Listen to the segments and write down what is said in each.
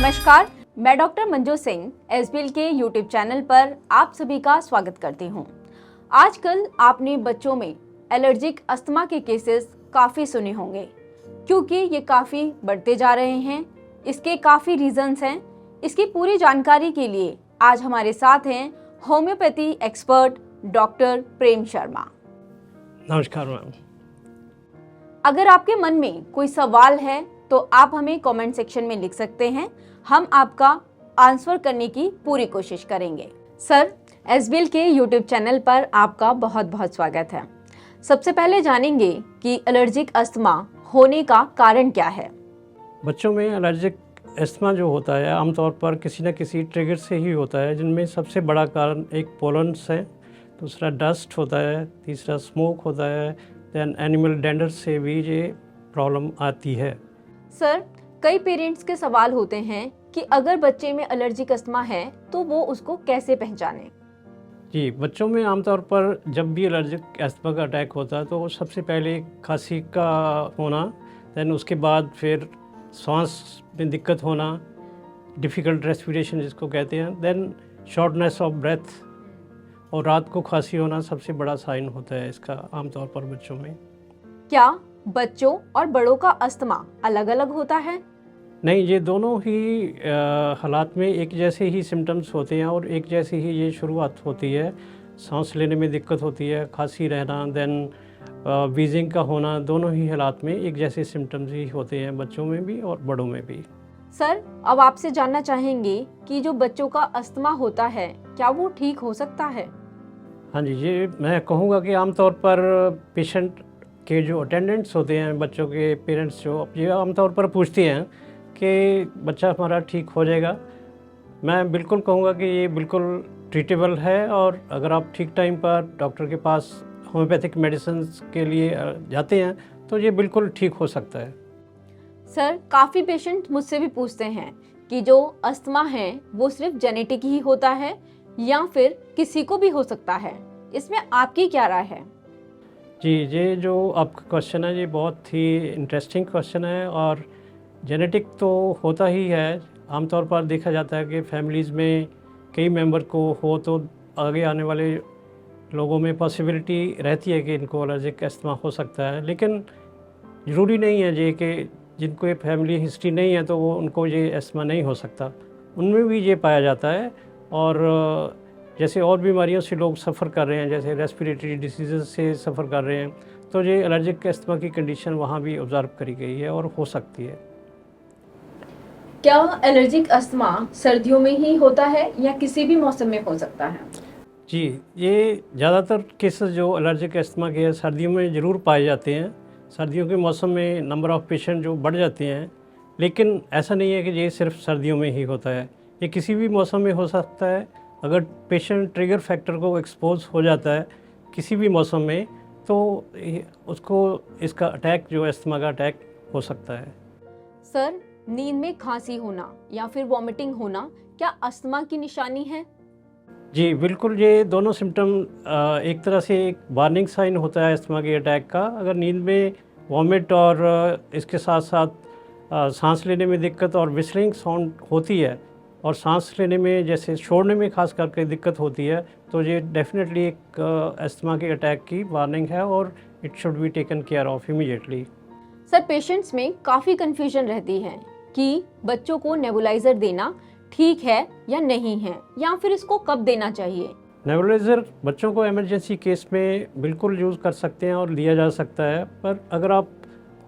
नमस्कार, मैं doctor Manju Singh SBL के यूट्यूब चैनल पर आप सभी का स्वागत करती हूं। आजकल आपने बच्चों में एलर्जिक अस्थमा के केसेस काफ़ी सुने होंगे क्योंकि ये काफ़ी बढ़ते जा रहे हैं। इसके काफ़ी रीजंस हैं। इसकी पूरी जानकारी के लिए आज हमारे साथ हैं होम्योपैथी एक्सपर्ट डॉक्टर प्रेम शर्मा। नमस्कार मैम। अगर आपके मन में कोई सवाल है तो आप हमें कमेंट सेक्शन में लिख सकते हैं। हम आपका आंसर करने की पूरी कोशिश करेंगे। सर, एसबीएल के यूट्यूब चैनल पर आपका बहुत बहुत स्वागत है। सबसे पहले जानेंगे कि एलर्जिक अस्थमा होने का कारण क्या है। बच्चों में एलर्जिक अस्थमा जो होता है आमतौर पर किसी न किसी ट्रिगर से ही होता है, जिनमें सबसे बड़ा कारण एक पोलन्स है, दूसरा डस्ट होता है, तीसरा स्मोक होता है, दैन एनिमल डेंडर से भी ये प्रॉब्लम आती है। सर, कई पेरेंट्स के सवाल होते हैं कि अगर बच्चे में एलर्जिक अस्थमा है तो वो उसको कैसे पहचाने। जी, बच्चों में आमतौर पर जब भी एलर्जिक अस्थमा का अटैक होता है तो सबसे पहले खांसी का होना, दैन उसके बाद फिर सांस में दिक्कत होना, डिफ़िकल्ट रेस्पिरेशन जिसको कहते हैं, दैन शॉर्टनेस ऑफ ब्रेथ और रात को खांसी होना सबसे बड़ा साइन होता है इसका आमतौर पर बच्चों में। क्या बच्चों और बड़ों का अस्थमा अलग अलग होता है? नहीं, ये दोनों ही हालात में एक जैसे ही सिम्टम्स होते हैं और एक जैसी ही ये शुरुआत होती है। सांस लेने में दिक्कत होती है, खांसी रहना, दैन वीजिंग का होना, दोनों ही हालात में एक जैसे सिम्टम्स ही होते हैं बच्चों में भी और बड़ों में भी। सर, अब आपसे जानना चाहेंगे कि जो बच्चों का अस्थमा होता है क्या वो ठीक हो सकता है? हाँ जी, ये मैं कहूँगा कि आमतौर पर पेशेंट के जो अटेंडेंट्स होते हैं, बच्चों के पेरेंट्स जो ये आमतौर पर पूछते हैं कि बच्चा हमारा ठीक हो जाएगा। मैं बिल्कुल कहूँगा कि ये बिल्कुल ट्रीटेबल है और अगर आप ठीक टाइम पर डॉक्टर के पास होम्योपैथिक मेडिसिन्स के लिए जाते हैं तो ये बिल्कुल ठीक हो सकता है। सर, काफ़ी पेशेंट मुझसे भी पूछते हैं कि जो अस्थमा है वो सिर्फ जेनेटिक ही होता है या फिर किसी को भी हो सकता है। इसमें आपकी क्या राय है? जी, ये जो आपका क्वेश्चन है ये बहुत ही इंटरेस्टिंग क्वेश्चन है और जेनेटिक तो होता ही है। आमतौर पर देखा जाता है कि फैमिलीज़ में कई मेंबर को हो तो आगे आने वाले लोगों में पॉसिबिलिटी रहती है कि इनको एलर्जिक अस्थमा हो सकता है, लेकिन ज़रूरी नहीं है ये कि जिनको ये फैमिली हिस्ट्री नहीं है तो वो उनको ये अस्थमा नहीं हो सकता। उनमें भी ये पाया जाता है और जैसे और बीमारियों से लोग सफ़र कर रहे हैं, जैसे रेस्पिरेटरी डिसीज़ से सफ़र कर रहे हैं, तो ये एलर्जिक अस्थमा की कंडीशन वहाँ भी ऑब्ज़र्व करी गई है और हो सकती है। क्या एलर्जिक अस्थमा सर्दियों में ही होता है या किसी भी मौसम में हो सकता है? जी, ये ज़्यादातर केसेस जो एलर्जिक अस्थमा के सर्दियों में ज़रूर पाए जाते हैं। सर्दियों के मौसम में नंबर ऑफ़ पेशेंट जो बढ़ जाते हैं, लेकिन ऐसा नहीं है कि ये सिर्फ सर्दियों में ही होता है। ये किसी भी मौसम में हो सकता है। अगर पेशेंट ट्रिगर फैक्टर को एक्सपोज हो जाता है किसी भी मौसम में तो उसको इसका अटैक जो अस्थमा का अटैक हो सकता है। सर, नींद में खांसी होना या फिर वॉमिटिंग होना क्या अस्थमा की निशानी है? जी बिल्कुल, ये दोनों सिम्टम एक तरह से एक वार्निंग साइन होता है अस्थमा के अटैक का। अगर नींद में वॉमिट और इसके साथ साथ सांस लेने में दिक्कत और विस्लिंग साउंड होती है और सांस लेने में जैसे छोड़ने में खास करके दिक्कत होती है तो ये डेफिनेटली एक अस्थमा के अटैक की वार्निंग है और it should be taken care of immediately. Sir, patients में काफ़ी कन्फ्यूजन रहती है कि बच्चों को नेबुलाइजर देना ठीक है या नहीं है या फिर इसको कब देना चाहिए। नेबुलाइज़र बच्चों को इमरजेंसी केस में बिल्कुल यूज़ कर सकते हैं और दिया जा सकता है, पर अगर आप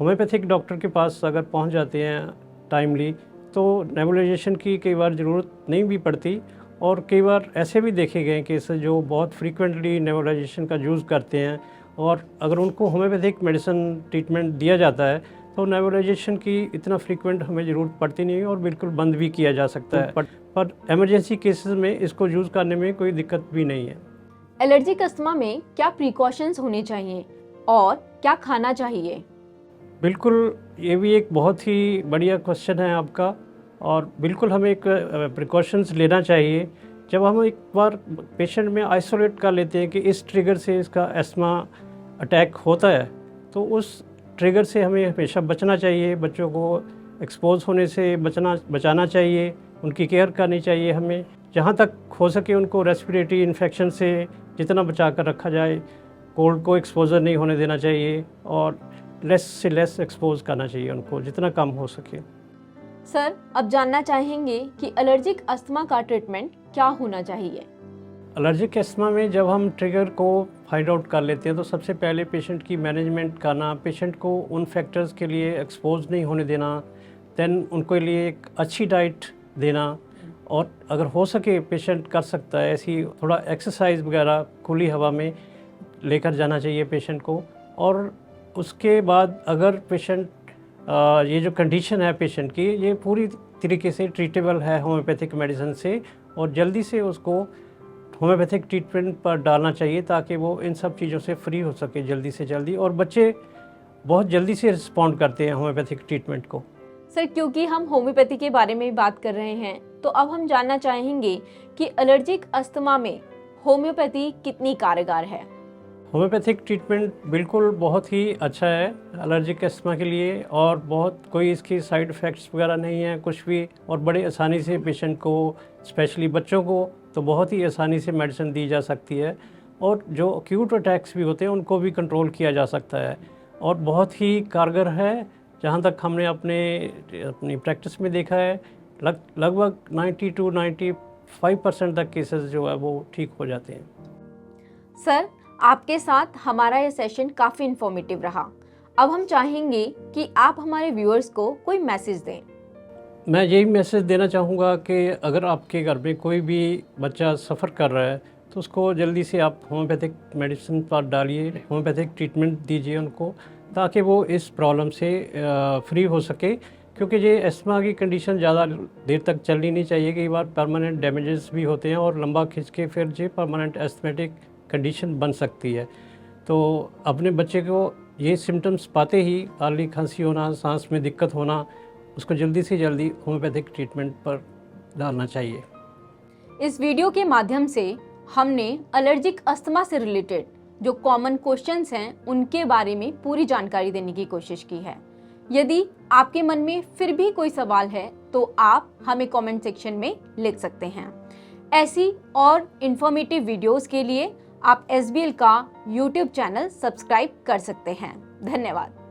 होम्योपैथिक डॉक्टर के पास अगर पहुंच जाते हैं टाइमली तो नेबुलाइजेशन की कई बार ज़रूरत नहीं भी पड़ती और कई बार ऐसे भी देखे गए केस जो बहुत फ्रीक्वेंटली नेबुलाइजेशन का यूज़ करते हैं और अगर उनको होम्योपैथिक मेडिसिन ट्रीटमेंट दिया जाता है तो नेबुलाइजेशन की इतना फ्रीक्वेंट हमें ज़रूरत पड़ती नहीं और बिल्कुल बंद भी किया जा सकता है, पर एमरजेंसी केसेस में इसको यूज़ करने में कोई दिक्कत भी नहीं है। एलर्जिक अस्थमा में क्या प्रिकॉशंस होने चाहिए और क्या खाना चाहिए? बिल्कुल, ये भी एक बहुत ही बढ़िया क्वेश्चन है आपका और बिल्कुल हमें एक प्रिकॉशंस लेना चाहिए। जब हम एक बार पेशेंट में आइसोलेट कर लेते हैं कि इस ट्रिगर से इसका अस्थमा अटैक होता है तो उस ट्रिगर से हमें हमेशा बचना चाहिए। बच्चों को एक्सपोज होने से बचाना चाहिए, उनकी केयर करनी चाहिए हमें। जहाँ तक हो सके उनको रेस्पिरेटरी इन्फेक्शन से जितना बचा कर रखा जाए, कोल्ड को एक्सपोजर नहीं होने देना चाहिए और लेस से लेस एक्सपोज करना चाहिए उनको जितना कम हो सके। सर, अब जानना चाहेंगे कि एलर्जिक अस्थमा का ट्रीटमेंट क्या होना चाहिए? एलर्जिक अस्थमा में जब हम ट्रिगर को फाइंड आउट कर लेते हैं तो सबसे पहले पेशेंट की मैनेजमेंट करना, पेशेंट को उन फैक्टर्स के लिए एक्सपोज नहीं होने देना, देन उनको लिए एक अच्छी डाइट देना, और अगर हो सके पेशेंट कर सकता है ऐसी थोड़ा एक्सरसाइज वगैरह खुली हवा में लेकर जाना चाहिए पेशेंट को। और उसके बाद अगर पेशेंट ये जो कंडीशन है पेशेंट की, ये पूरी तरीके से ट्रीटेबल है होम्योपैथिक मेडिसिन से, और जल्दी से उसको होम्योपैथिक ट्रीटमेंट पर डालना चाहिए ताकि वो इन सब चीज़ों से फ्री हो सके जल्दी से जल्दी। और बच्चे बहुत जल्दी से रिस्पॉन्ड करते हैं होम्योपैथिक ट्रीटमेंट को। सर, क्योंकि हम होम्योपैथी के बारे में बात कर रहे हैं, तो अब हम जानना चाहेंगे कि एलर्जिक अस्थमा में होम्योपैथी कितनी कारगर है? होम्योपैथिक ट्रीटमेंट बिल्कुल बहुत ही अच्छा है एलर्जिक अस्थमा के लिए, और बहुत कोई इसकी साइड इफ़ेक्ट्स वगैरह नहीं है कुछ भी, और बड़े आसानी से पेशेंट को, स्पेशली बच्चों को तो बहुत ही आसानी से मेडिसिन दी जा सकती है, और जो अक्यूट अटैक्स भी होते हैं उनको भी कंट्रोल किया जा सकता है, और बहुत ही कारगर है। जहाँ तक हमने अपनी प्रैक्टिस में देखा है, लगभग 90 to 95% तक केसेस जो है वो ठीक हो जाते हैं। सर, आपके साथ हमारा ये सेशन काफ़ी इन्फॉर्मेटिव रहा। अब हम चाहेंगे कि आप हमारे व्यूअर्स को कोई मैसेज दें। मैं यही मैसेज देना चाहूँगा कि अगर आपके घर में कोई भी बच्चा सफ़र कर रहा है तो उसको जल्दी से आप होम्योपैथिक मेडिसिन पर डालिए, होम्योपैथिक ट्रीटमेंट दीजिए उनको, ताकि वो इस प्रॉब्लम से फ्री हो सके। क्योंकि ये अस्थमा की कंडीशन ज़्यादा देर तक चलनी नहीं चाहिए, कई बार परमानेंट डैमेजेस भी होते हैं और लंबा खिंच के फिर ये परमानेंट एस्थमेटिक कंडीशन बन सकती है। तो अपने बच्चे को ये सिम्टम्स पाते ही, काली खांसी होना, सांस में दिक्कत होना, उसको जल्दी से जल्दी होम्योपैथिक ट्रीटमेंट पर डालना चाहिए। इस वीडियो के माध्यम से हमने एलर्जिक अस्थमा से रिलेटेड जो कॉमन क्वेश्चंस हैं उनके बारे में पूरी जानकारी देने की कोशिश की है। यदि आपके मन में फिर भी कोई सवाल है तो आप हमें कमेंट सेक्शन में लिख सकते हैं। ऐसी और इन्फॉर्मेटिव वीडियोस के लिए आप SBL का YouTube चैनल सब्सक्राइब कर सकते हैं। धन्यवाद।